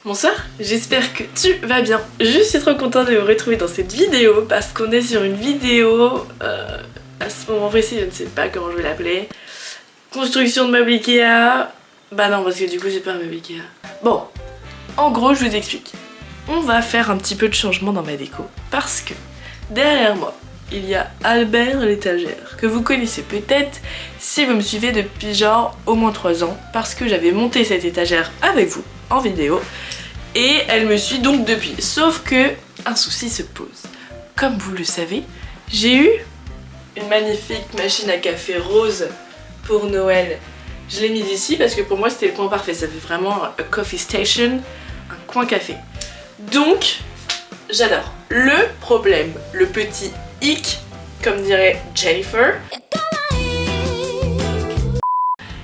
Bonsoir, j'espère que tu vas bien. Je suis trop contente de vous retrouver dans cette vidéo parce qu'on est sur une vidéo, à ce moment précis, je ne sais pas comment je vais l'appeler. Construction de meubles Ikea. Bah non, parce que du coup j'ai pas un meuble Ikea. Bon, en gros je vous explique. On va faire un petit peu de changement dans ma déco parce que derrière moi, il y a Albert l'étagère, que vous connaissez peut-être si vous me suivez depuis genre au moins 3 ans, parce que j'avais monté cette étagère avec vous en vidéo, et elle me suit donc depuis. Sauf que un souci se pose. Comme vous le savez, j'ai eu une magnifique machine à café rose pour Noël. Je l'ai mise ici parce que pour moi c'était le coin parfait, ça fait vraiment un coffee station, un coin café. Donc, j'adore. Le problème, le petit hic, comme dirait Jennifer,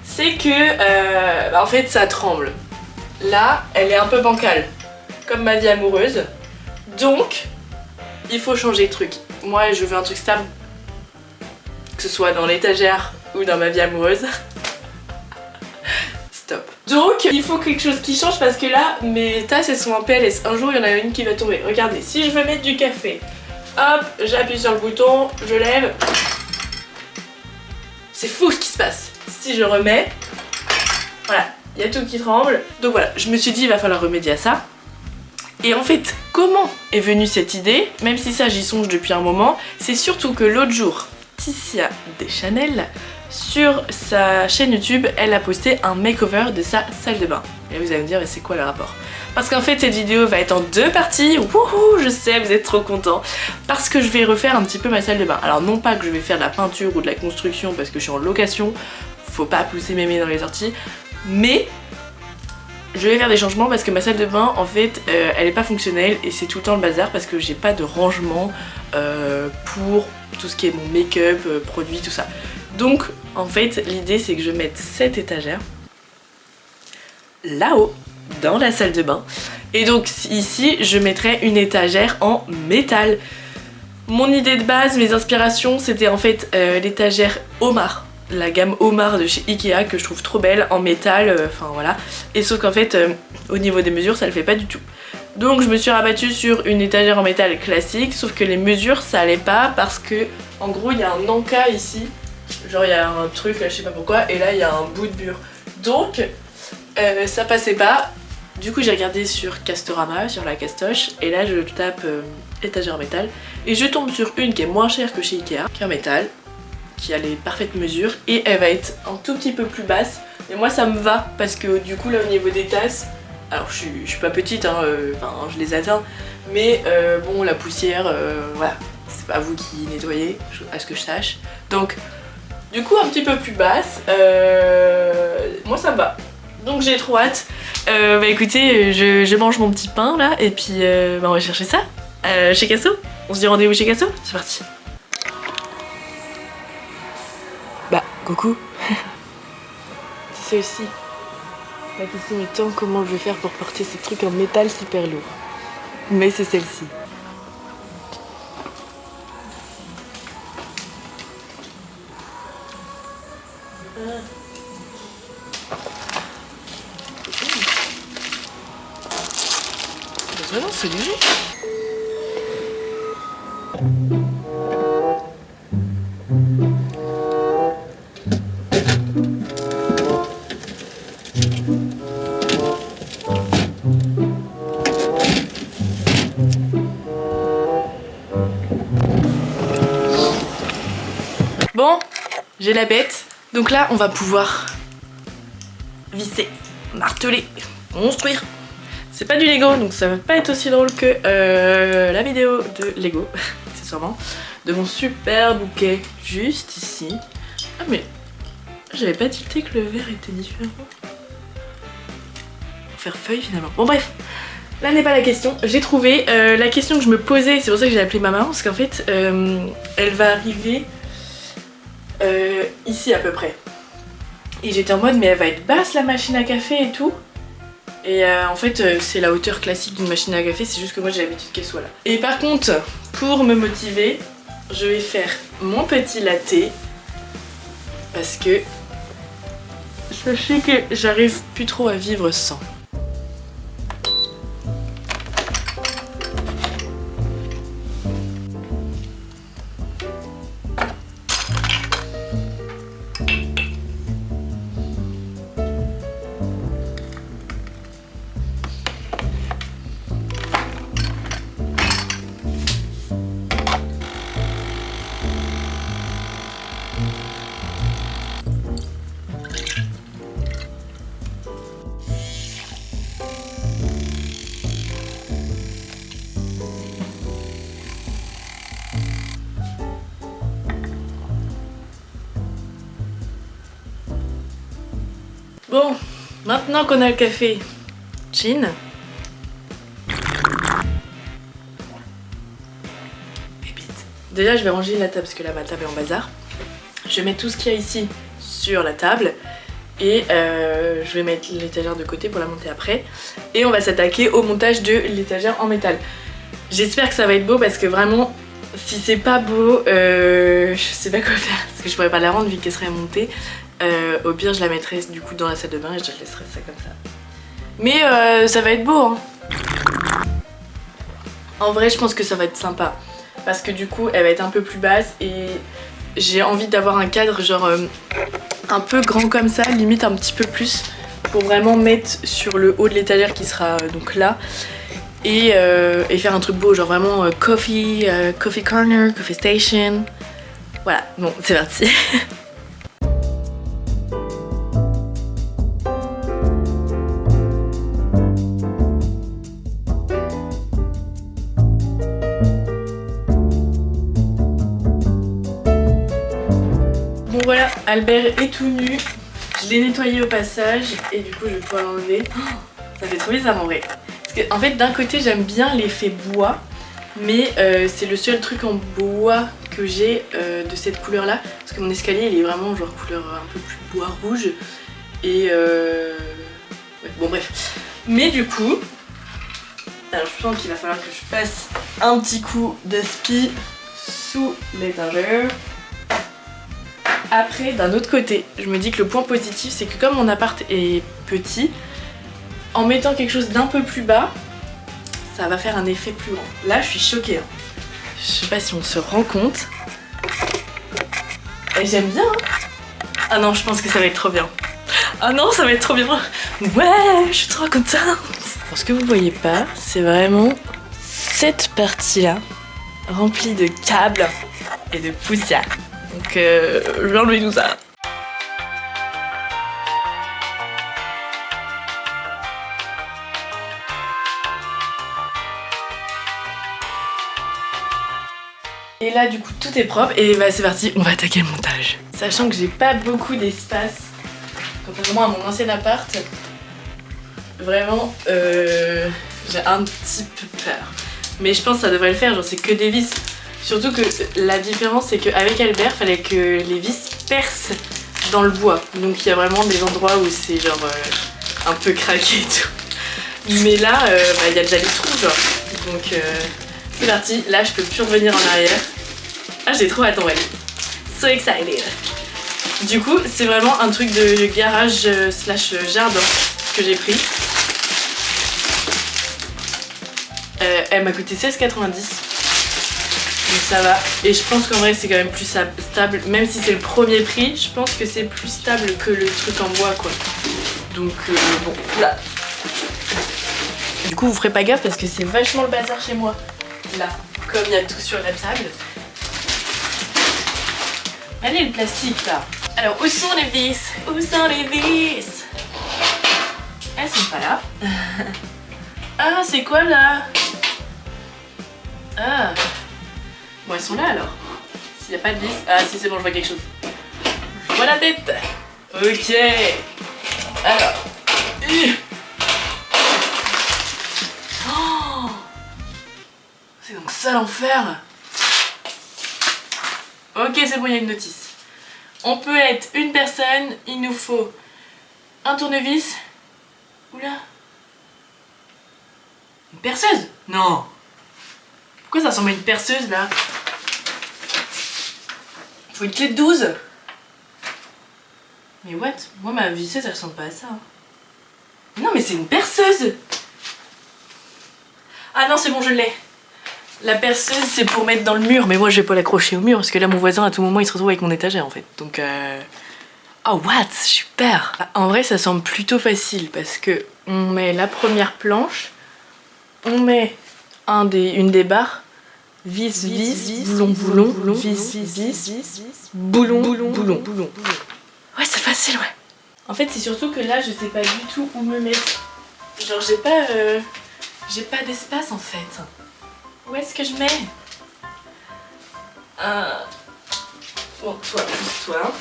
c'est que en fait ça tremble. Là, elle est un peu bancale, comme ma vie amoureuse. Donc, il faut changer de truc. Moi, je veux un truc stable, que ce soit dans l'étagère ou dans ma vie amoureuse. Stop. Donc, il faut quelque chose qui change parce que là, mes tasses, elles sont en PLS. Un jour, il y en a une qui va tomber. Regardez, si je veux mettre du café, hop, j'appuie sur le bouton, je lève. C'est fou ce qui se passe. Si je remets, voilà, il y a tout qui tremble. Donc voilà, je me suis dit il va falloir remédier à ça. Et en fait, comment est venue cette idée? Même si ça j'y songe depuis un moment, c'est surtout que l'autre jour, Ticia Deschanel, sur sa chaîne YouTube, elle a posté un makeover de sa salle de bain. Et vous allez me dire, mais c'est quoi le rapport? Parce qu'en fait cette vidéo va être en 2 parties. Wouhou, je sais, vous êtes trop contents. Parce que je vais refaire un petit peu ma salle de bain. Alors non pas que je vais faire de la peinture ou de la construction parce que je suis en location, faut pas pousser mes mains dans les orties, mais je vais faire des changements parce que ma salle de bain en fait elle est pas fonctionnelle et c'est tout le temps le bazar parce que j'ai pas de rangement pour tout ce qui est mon make-up, produits, tout ça. Donc en fait l'idée c'est que je mette cette étagère là-haut dans la salle de bain et donc ici je mettrai une étagère en métal. Mon idée de base, mes inspirations c'était en fait l'étagère Omar, la gamme Omar de chez Ikea que je trouve trop belle en métal, enfin voilà. Et sauf qu'en fait au niveau des mesures ça le fait pas du tout. Donc je me suis rabattue sur une étagère en métal classique, sauf que les mesures ça allait pas parce que en gros il y a un encas ici, genre il y a un truc là je sais pas pourquoi, et là il y a un bout de mur. Donc ça passait pas. Du coup j'ai regardé sur Castorama, sur la Castoche, et là je tape étagère en métal et je tombe sur une qui est moins chère que chez Ikea, qui est en métal, qui a les parfaites mesures et elle va être un tout petit peu plus basse. Et moi ça me va parce que du coup là au niveau des tasses, alors je suis pas petite, hein, je les atteins, mais bon la poussière, voilà, c'est pas vous qui nettoyez, à ce que je sache. Donc du coup un petit peu plus basse, moi ça me va. Donc j'ai trop hâte. Bah écoutez, je mange mon petit pain là et puis on va chercher ça chez Casso. On se dit rendez-vous chez Casso, c'est parti. Bah coucou. C'est celle-ci. La question étant comment je vais faire pour porter ces trucs en métal super lourd. Mais c'est celle-ci. Non, c'est léger. Bon, j'ai la bête. Donc là, on va pouvoir visser, marteler, construire. C'est pas du Lego, donc ça va pas être aussi drôle que la vidéo de Lego, accessoirement, de mon super bouquet juste ici. Ah mais j'avais pas tilté que le verre était différent. Pour faire feuille finalement. Bon bref, là n'est pas la question. J'ai trouvé la question que je me posais, c'est pour ça que j'ai appelé ma maman, parce qu'en fait elle va arriver ici à peu près. Et j'étais en mode mais elle va être basse la machine à café et tout. Et en fait c'est la hauteur classique d'une machine à café, c'est juste que moi j'ai l'habitude qu'elle soit là. Et par contre, pour me motiver, je vais faire mon petit latte parce que sachez que j'arrive plus trop à vivre sans. Bon, maintenant qu'on a le café, chin. Pépite. Déjà, je vais ranger la table parce que là, ma table est en bazar. Je vais mettre tout ce qu'il y a ici sur la table. Et je vais mettre l'étagère de côté pour la monter après. Et on va s'attaquer au montage de l'étagère en métal. J'espère que ça va être beau parce que vraiment, si c'est pas beau, je sais pas quoi faire. Parce que je pourrais pas la rendre vu qu'elle serait montée. Au pire, je la mettrai du coup dans la salle de bain et je laisserai ça comme ça. Mais ça va être beau, hein. En vrai, je pense que ça va être sympa. Parce que du coup, elle va être un peu plus basse et j'ai envie d'avoir un cadre genre un peu grand comme ça, limite un petit peu plus, pour vraiment mettre sur le haut de l'étagère qui sera donc là. Et faire un truc beau, genre vraiment coffee corner, coffee station. Voilà, bon, c'est parti. Bon voilà, Albert est tout nu. Je l'ai nettoyé au passage et du coup je vais pouvoir l'enlever. Oh, ça fait trop bizarre en vrai. Parce que en fait d'un côté j'aime bien l'effet bois, mais c'est le seul truc en bois que j'ai de cette couleur là. Parce que mon escalier il est vraiment genre couleur un peu plus bois rouge. Et ouais, bon bref. Mais du coup, alors je pense qu'il va falloir que je passe un petit coup d'aspi sous l'étagère. Après, d'un autre côté, je me dis que le point positif, c'est que comme mon appart est petit, en mettant quelque chose d'un peu plus bas, ça va faire un effet plus grand. Là, je suis choquée. Hein. Je sais pas si on se rend compte. Et j'aime bien. Hein. Ah non, je pense que ça va être trop bien. Ah non, ça va être trop bien. Ouais, je suis trop contente. Alors, ce que vous voyez pas, c'est vraiment cette partie-là, remplie de câbles et de poussière. Donc je vais enlever tout ça. Et là du coup tout est propre et bah c'est parti, on va attaquer le montage. Sachant que j'ai pas beaucoup d'espace, contrairement à mon ancien appart, vraiment j'ai un petit peu peur. Mais je pense que ça devrait le faire, genre c'est que des vis. Surtout que la différence c'est qu'avec Albert, fallait que les vis percent dans le bois. Donc il y a vraiment des endroits où c'est genre un peu craqué et tout. Mais là, il y a déjà des trous genre. Donc c'est parti, là je peux plus revenir en arrière. Ah j'ai trop hâte en vrai. So excited. Du coup c'est vraiment un truc de garage slash jardin que j'ai pris. Elle m'a coûté 16,90. Donc ça va, et je pense qu'en vrai c'est quand même plus stable, même si c'est le premier prix, je pense que c'est plus stable que le truc en bois quoi. Donc bon, là. Du coup vous ferez pas gaffe parce que c'est vachement le bazar chez moi. Là, comme il y a tout sur la table. Allez le plastique là. Alors où sont les vis? Où sont les vis? Elles sont pas là. Ah c'est quoi là? Ah. Bon, elles sont là alors. S'il n'y a pas de vis. Ah, si, c'est bon, je vois quelque chose. Je vois la tête. Ok. Alors. Oh, c'est donc ça l'enfer. Ok, c'est bon, il y a une notice. On peut être une personne. Il nous faut un tournevis. Oula. Une perceuse? Non. Pourquoi ça ressemble à une perceuse là? Faut une clé de 12. Mais what? Moi ma visseuse elle ressemble pas à ça. Non mais c'est une perceuse. Ah non c'est bon je l'ai. La perceuse c'est pour mettre dans le mur. Mais moi je vais pas l'accrocher au mur parce que là mon voisin à tout moment il se retrouve avec mon étagère en fait. Donc oh what? Super. En vrai ça semble plutôt facile parce que on met la première planche. On met une des barres. Vis, boulon, vis, boulon. Ouais, c'est facile, ouais. En fait, c'est surtout que là, je sais pas du tout où me mettre. Genre, j'ai pas d'espace en fait. Où est-ce que je mets? Bon, toi, pousse-toi.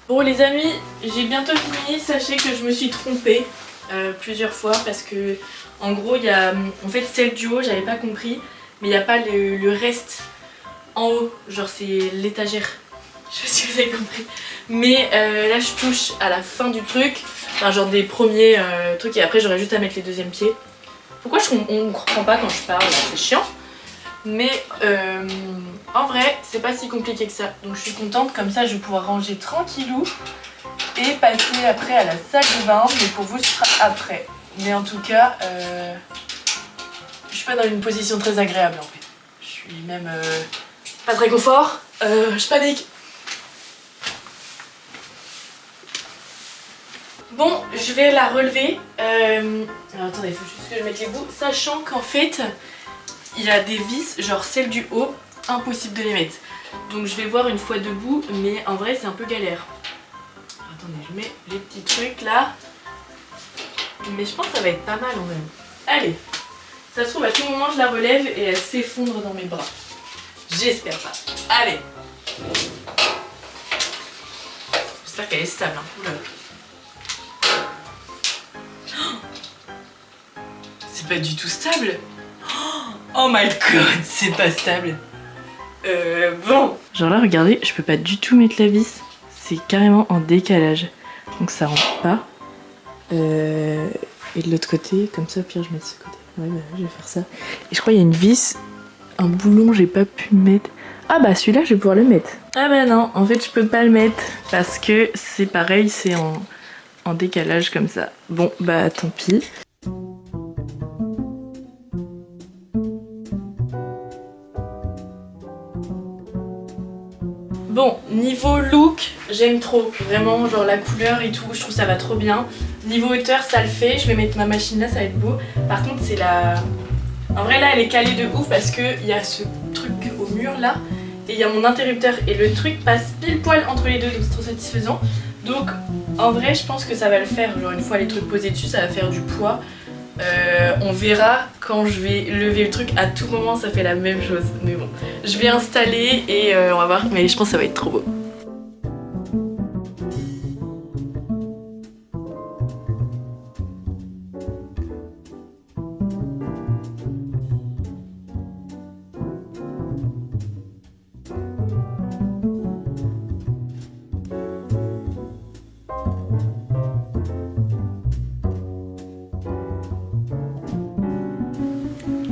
Bon les amis, j'ai bientôt fini. Sachez que je me suis trompée plusieurs fois parce que en gros il y a en fait celle du haut, j'avais pas compris, mais il n'y a pas le reste en haut, genre c'est l'étagère. Je sais pas si vous avez compris. Mais là je touche à la fin du truc, enfin genre des premiers trucs, et après j'aurais juste à mettre les deuxièmes pieds. Pourquoi on comprend pas quand je parle, c'est chiant. Mais en vrai c'est pas si compliqué que ça. Donc je suis contente, comme ça je vais pouvoir ranger tranquillou et passer après à la salle de bain. Mais pour vous ce sera après. Mais en tout cas je suis pas dans une position très agréable en fait. Je suis même pas très confort, je panique. Bon, je vais la relever. Alors attendez, il faut juste que je mette les bouts. Sachant qu'en fait, il y a des vis, genre celles du haut, impossible de les mettre. Donc je vais voir une fois debout, mais en vrai c'est un peu galère. Alors, attendez, je mets les petits trucs là. Mais je pense que ça va être pas mal en même. Allez, ça se trouve à tout moment je la relève et elle s'effondre dans mes bras. J'espère pas. Allez. J'espère qu'elle est stable. Hein. Oula. C'est pas du tout stable. Oh my god, c'est pas stable. Bon. Genre là, regardez, je peux pas du tout mettre la vis. C'est carrément en décalage. Donc ça rentre pas. Et de l'autre côté, comme ça, au pire, je mets de ce côté. Ouais, bah, je vais faire ça. Et je crois qu'il y a une vis, un boulon, j'ai pas pu le mettre. Ah bah celui-là, je vais pouvoir le mettre. Ah bah non, en fait, je peux pas le mettre parce que c'est pareil, c'est en décalage comme ça. Bon, bah tant pis. Bon, niveau look, j'aime trop, vraiment, genre la couleur et tout, je trouve ça va trop bien. Niveau hauteur, ça le fait, je vais mettre ma machine là, ça va être beau. Par contre, c'est la... En vrai, là, elle est calée de ouf parce qu'il y a ce truc au mur là, et il y a mon interrupteur, et le truc passe pile poil entre les deux, donc c'est trop satisfaisant. Donc, en vrai, je pense que ça va le faire, genre une fois les trucs posés dessus, ça va faire du poids. On verra quand je vais lever le truc, à tout moment ça fait la même chose, mais bon, je vais installer et on va voir, mais je pense que ça va être trop beau.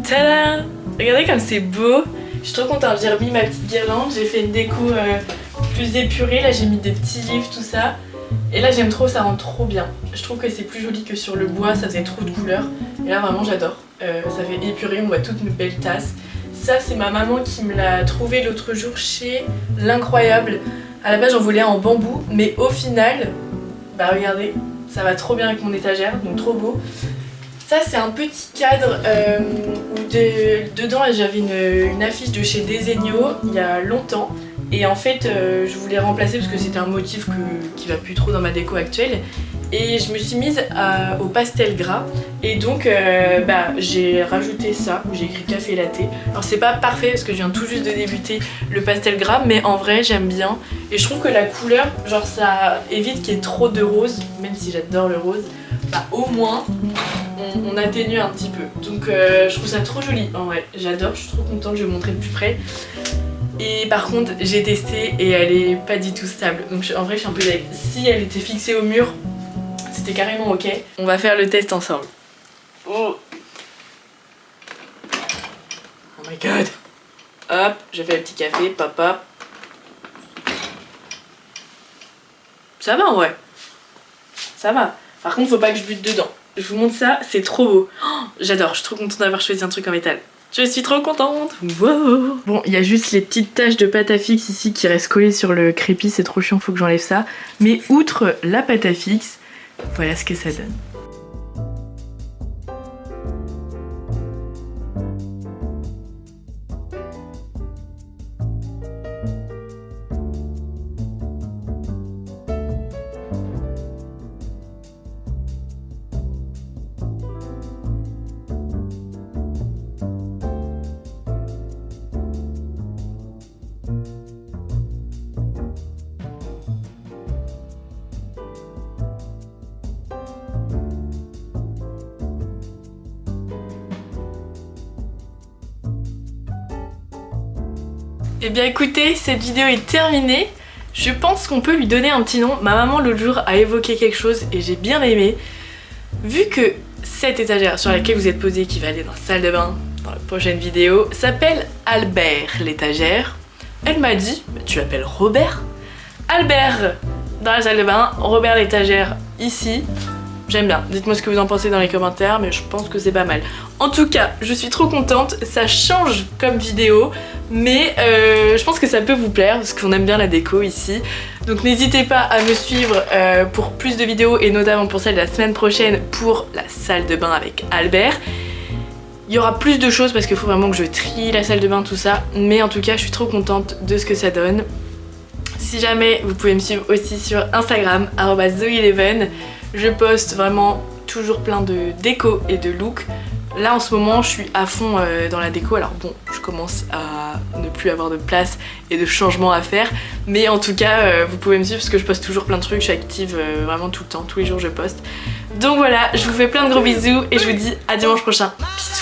Tada! Regardez comme c'est beau. Je suis trop contente, j'ai remis ma petite guirlande, j'ai fait une déco plus épurée, là j'ai mis des petits livres, tout ça. Et là j'aime trop, ça rend trop bien. Je trouve que c'est plus joli que sur le bois, ça faisait trop de couleurs. Et là vraiment j'adore. Ça fait épuré, on voit toutes mes belles tasses. Ça c'est ma maman qui me l'a trouvé l'autre jour chez l'Incroyable. À la base j'en voulais en bambou, mais au final, bah regardez, ça va trop bien avec mon étagère, donc trop beau. Ça c'est un petit cadre où dedans j'avais une affiche de chez Desenio il y a longtemps. Et en fait je voulais remplacer parce que c'était un motif qui va plus trop dans ma déco actuelle. Et je me suis mise au pastel gras. Et donc bah, j'ai rajouté ça, où j'ai écrit café latte. Alors c'est pas parfait parce que je viens tout juste de débuter le pastel gras, mais en vrai j'aime bien. Et je trouve que la couleur, genre ça évite qu'il y ait trop de rose, même si j'adore le rose. Bah au moins on atténue un petit peu. Donc je trouve ça trop joli en vrai, j'adore, je suis trop contente, je vais vous montrer de plus près. Et par contre j'ai testé et elle est pas du tout stable. Donc en vrai je suis un peu deg. Si elle était fixée au mur, c'était carrément ok. On va faire le test ensemble. Oh my god. Hop, je fais le petit café, pop hop. Ça va en vrai. Ça va. Par contre faut pas que je bute dedans. Je vous montre ça, c'est trop beau. Oh, j'adore, je suis trop contente d'avoir choisi un truc en métal. Je suis trop contente. Wow. Bon, il y a juste les petites taches de pâte à fixe ici qui restent collées sur le crépi, c'est trop chiant, faut que j'enlève ça. Mais outre la pâte à fixe, voilà ce que ça donne. Et bien écoutez, cette vidéo est terminée. Je pense qu'on peut lui donner un petit nom. Ma maman l'autre jour a évoqué quelque chose et j'ai bien aimé. Vu que cette étagère sur laquelle vous êtes posé, qui va aller dans la salle de bain dans la prochaine vidéo, s'appelle Albert l'étagère, elle m'a dit, bah, tu l'appelles Robert. Albert dans la salle de bain, Robert l'étagère ici. J'aime bien, dites-moi ce que vous en pensez dans les commentaires, mais je pense que c'est pas mal. En tout cas, je suis trop contente, ça change comme vidéo, mais je pense que ça peut vous plaire, parce qu'on aime bien la déco ici. Donc n'hésitez pas à me suivre pour plus de vidéos, et notamment pour celle de la semaine prochaine, pour la salle de bain avec Albert. Il y aura plus de choses, parce qu'il faut vraiment que je trie la salle de bain, tout ça, mais en tout cas, je suis trop contente de ce que ça donne. Si jamais, vous pouvez me suivre aussi sur Instagram, @zoe11. Je poste vraiment toujours plein de déco et de looks. Là en ce moment je suis à fond dans la déco, alors bon je commence à ne plus avoir de place et de changements à faire, mais en tout cas vous pouvez me suivre parce que je poste toujours plein de trucs, je suis active vraiment tout le temps, tous les jours je poste. Donc voilà, je vous fais plein de gros bisous et je vous dis à dimanche prochain. Peace.